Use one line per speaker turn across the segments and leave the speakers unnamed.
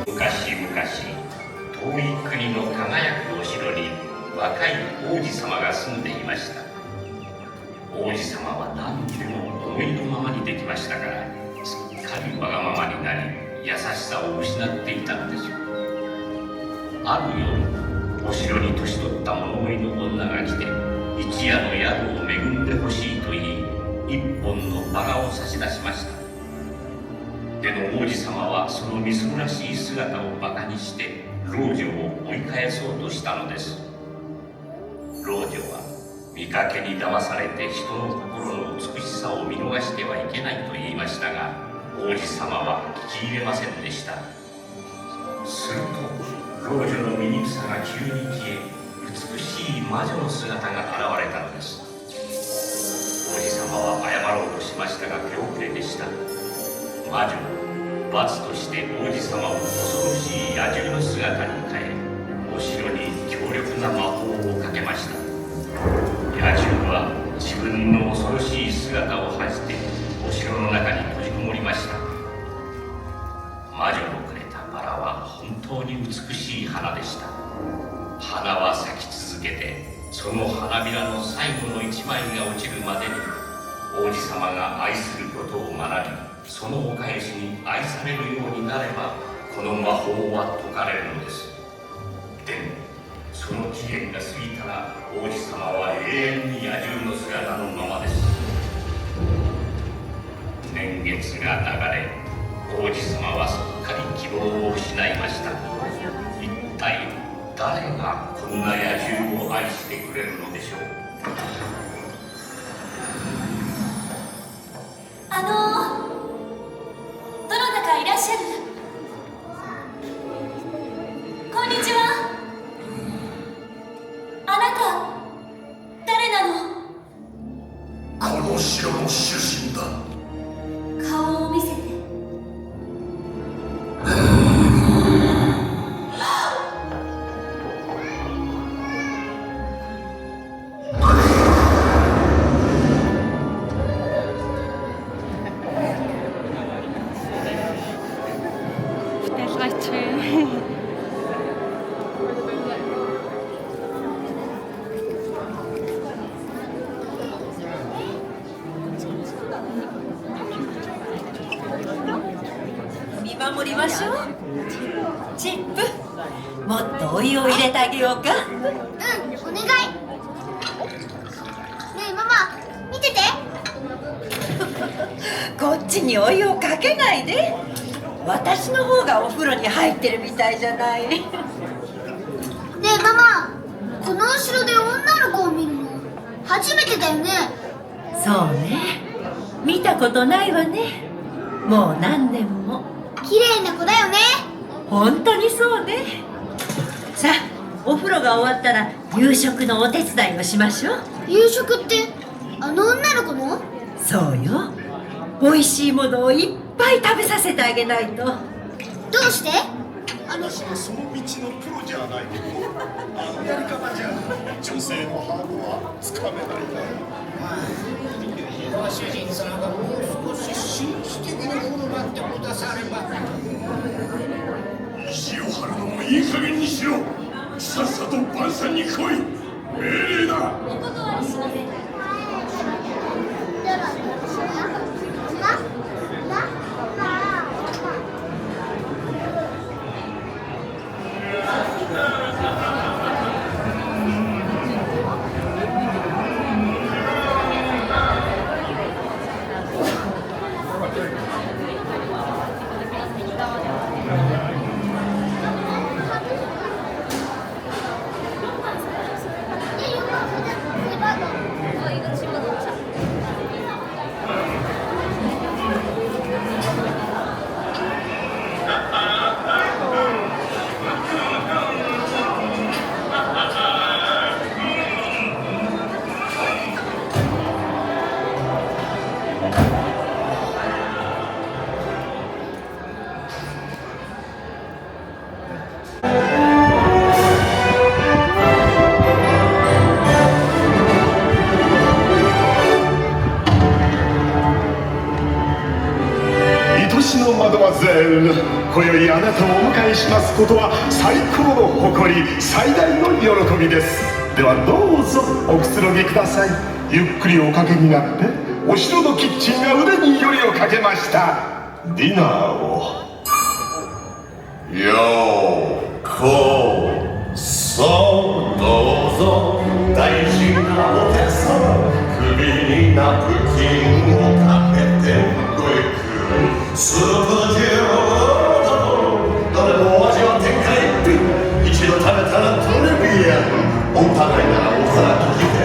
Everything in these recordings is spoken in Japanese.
昔々、遠い国の輝くお城に若い王子様が住んでいました。王子様は何にでも思いのままにできましたから、すっかりわがままになり、優しさを失っていたのでしょう。ある夜、お城に年取った物乞いの女が来て、一夜の宿を恵んでほしいと言い、一本のバラを差し出しました。でも王子様はそのみすぼらしい姿をバカにして老女を追い返そうとしたのです。老女は見かけに騙されて人の心の美しさを見逃してはいけないと言いましたが、王子様は聞き入れませんでした。すると老女の醜さが急に消え、美しい魔女の姿が現れたのです。王子様は謝ろうとしましたが手遅れでした。魔女は罰として王子様を恐ろしい野獣の姿に変え、お城に強力な魔法をかけました。野獣は自分の恐ろしい姿を恥じてお城の中に閉じこもりました。魔女のくれたバラは本当に美しい花でした。花は咲き続けて、その花びらの最後の一枚が落ちるまでに王子様が愛することを学び、そのお返しに愛されるようになれば、この魔法は解かれるのです。でもその期限が過ぎたら、王子様は永遠に野獣の姿のままです。年月が流れ、王子様はすっかり希望を失いました。一体誰がこんな野獣を愛してくれるのでしょう。
どなたかいらっしゃる？こんにちは。あなた誰なの？
この城の主人だ。
顔を見せて。見守りましょう。チップ、もっとお湯を入れてあげようか。
うん、お願い。ねえママ、見てて。
こっちにお湯をかけないで。私の方がお風呂に入ってるみたいじゃない。
ねえママ、この後ろで女の子を見るの初めてだよね。
そうね、見たことないわね。もう何年も。
綺麗な子だよね。
本当にそうね。さあ、お風呂が終わったら夕食のお手伝いをしましょう。
夕食ってあの女の子の？
そうよ。おいしいものをいっぱい食べさせてあげないと。
どうして？
私はその道のプロじゃない。あのやり方じゃ女性のハートはつかめないな。
ご主人様がもう少し紳士的に振る舞ってくだされば。
意地を張るのもいい加減にしろ。さっさと晩餐に来い。命令だ。
お断りしません。
私のマドマゼール、今宵あなたをお迎えしますことは最高の誇り、最大の喜びです。ではどうぞおくつろぎください。ゆっくりおかけになって。お城のキッチンが腕によりをかけました。ディナーをようこそどうぞ。大事なお手様、首にナプキンをかけてごゆっくり。スープジューどれもお味は天下一品。一度食べたらトレビアン。お互いならお皿利きで。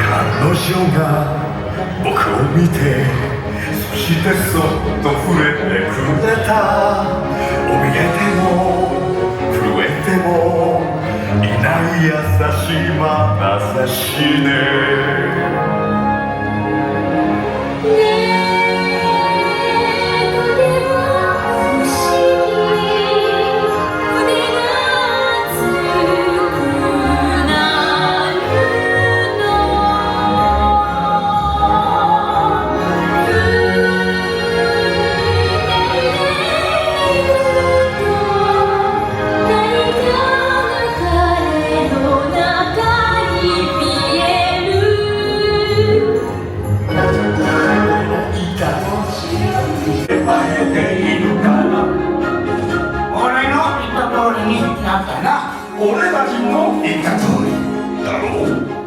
彼女が僕を見て、そしてそっと触れてくれた。怯えても震えてもいない優しい眼差しね。俺たちの言った通りだろう。